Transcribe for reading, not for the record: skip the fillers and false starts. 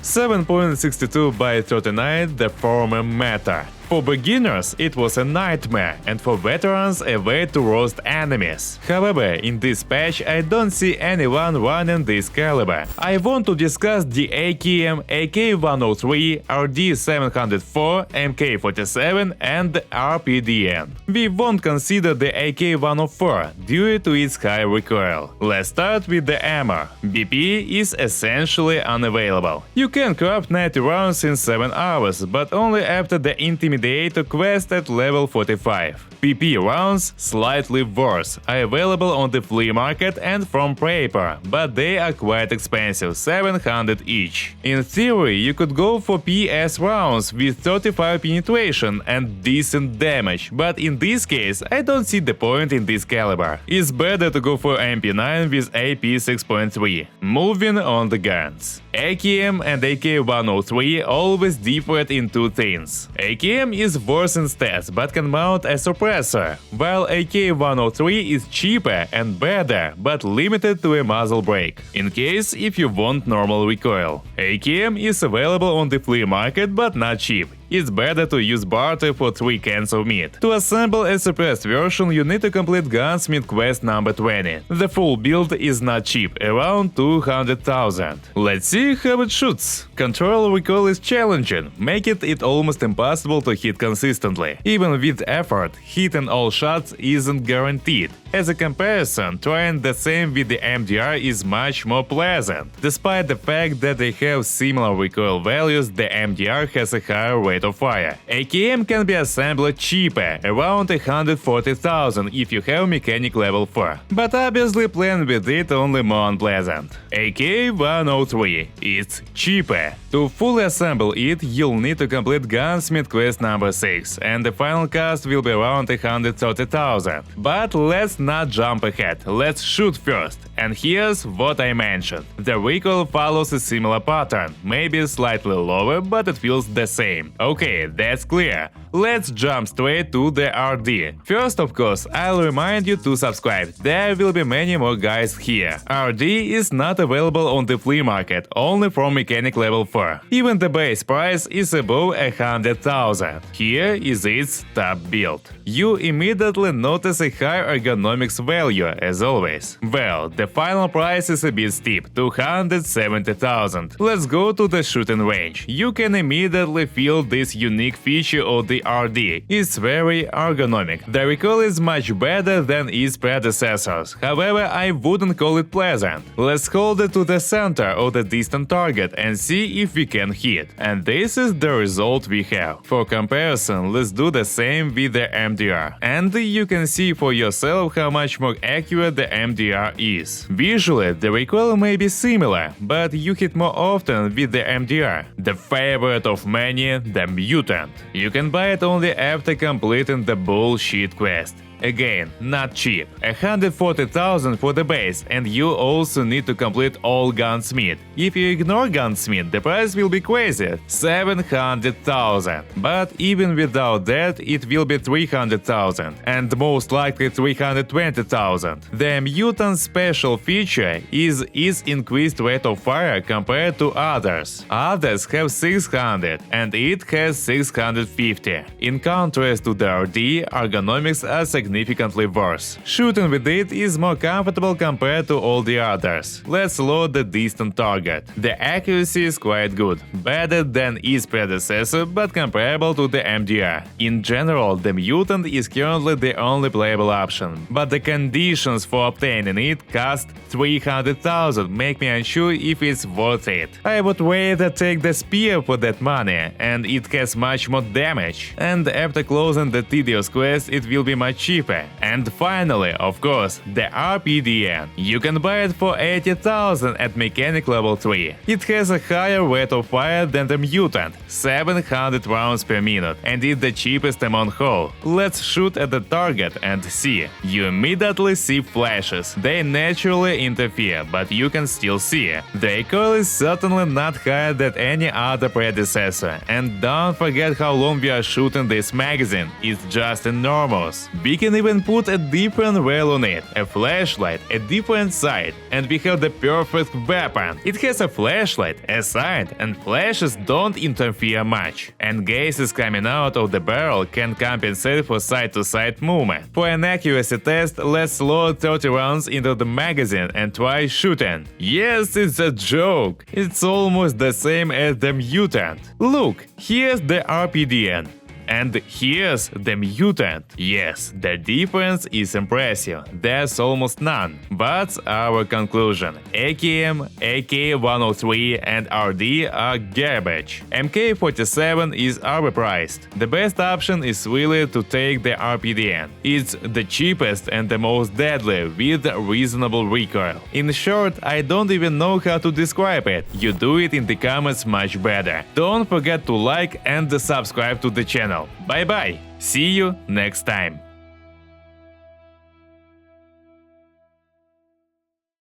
7.62 by 39, the former meta. For beginners, it was a nightmare, and for veterans, a way to roast enemies. However, in this patch, I don't see anyone running this caliber. I want to discuss the AKM AK103, RD704, MK47 and RPDN. We won't consider the AK104 due to its high recoil. Let's start with the ammo. BP is essentially unavailable. You can craft 90 rounds in 7 hours, but only after the Intimidator quest at level 45. PP rounds, slightly worse, are available on the flea market and from paper, but they are quite expensive, 700 each. In theory, you could go for PS rounds with 35 penetration and decent damage, but in this case, I don't see the point in this caliber. It's better to go for MP9 with AP 6.3. Moving on the guns. AKM and AK103 always differed in two things. AKM is worse in stats but can mount a suppressor, while AK103 is cheaper and better but limited to a muzzle brake, in case if you want normal recoil. AKM is available on the flea market but not cheap. It's better to use barter for 3 cans of meat. To assemble a suppressed version, you need to complete Gunsmith quest number 20. The full build is not cheap, around 200,000. Let's see how it shoots. Control recoil is challenging, making it almost impossible to hit consistently. Even with effort, hitting all shots isn't guaranteed. As a comparison, trying the same with the MDR is much more pleasant. Despite the fact that they have similar recoil values, the MDR has a higher rate of fire. AKM can be assembled cheaper, around 140,000 if you have mechanic level 4, but obviously playing with it only more unpleasant. AK103 is cheaper. To fully assemble it, you'll need to complete Gunsmith quest number 6, and the final cost will be around 130,000. But let's not jump ahead, let's shoot first. And here's what I mentioned. The recoil follows a similar pattern, maybe slightly lower, but it feels the same. Okay, that's clear. Let's jump straight to the RD. First, of course, I'll remind you to subscribe, there will be many more guys here. RD is not available on the flea market, only from mechanic level 4. Even the base price is above 100,000. Here is its top build. You immediately notice a high ergonomics value, as always. Well, the final price is a bit steep, 270,000. Let's go to the shooting range. You can immediately feel this unique feature of the RD. It's very ergonomic. The recoil is much better than its predecessors. However, I wouldn't call it pleasant. Let's hold it to the center of the distant target and see if we can hit. And this is the result we have. For comparison, let's do the same with the MDR. And you can see for yourself how much more accurate the MDR is. Visually, the recoil may be similar, but you hit more often with the MDR. The favorite of many, the Mutant. You can buy it only after completing the bullshit quest. Again, not cheap. 140,000 for the base, and you also need to complete all Gunsmith. If you ignore Gunsmith, the price will be crazy, 700,000. But even without that, it will be 300,000, and most likely 320,000. The Mutant special feature is its increased rate of fire compared to others. Others have 600, and it has 650. In contrast to the RD, ergonomics are significantly worse. Shooting with it is more comfortable compared to all the others. Let's load the distant target. The accuracy is quite good, better than its predecessor but comparable to the MDR. In general, the Mutant is currently the only playable option, but the conditions for obtaining it cost 300,000 make me unsure if it's worth it. I would rather take the Spear for that money, and it has much more damage. And after closing the tedious quest, it will be much cheaper. And finally, of course, the RPDN. You can buy it for 80,000 at mechanic level 3. It has a higher rate of fire than the Mutant, 700 rounds per minute, and it's the cheapest among all. Let's shoot at the target and see. You immediately see flashes. They naturally interfere, but you can still see. The recoil is certainly not higher than any other predecessor. And don't forget how long we are shooting this magazine. It's just enormous. Big can even put a different rail on it, a flashlight, a different sight, and we have the perfect weapon. It has a flashlight, a sight, and flashes don't interfere much. And gases coming out of the barrel can compensate for side-to-side movement. For an accuracy test, let's load 30 rounds into the magazine and try shooting. Yes, it's a joke. It's almost the same as the mutant. Look, here's the RPDN. And here's the mutant. Yes, the difference is impressive. There's almost none. But our conclusion: AKM, AK-103 and RD are garbage. MK47 is overpriced. The best option is really to take the RPDN. It's the cheapest and the most deadly with reasonable recoil. In short, I don't even know how to describe it. You do it in the comments much better. Don't forget to like and subscribe to the channel. Bye bye. See you next time.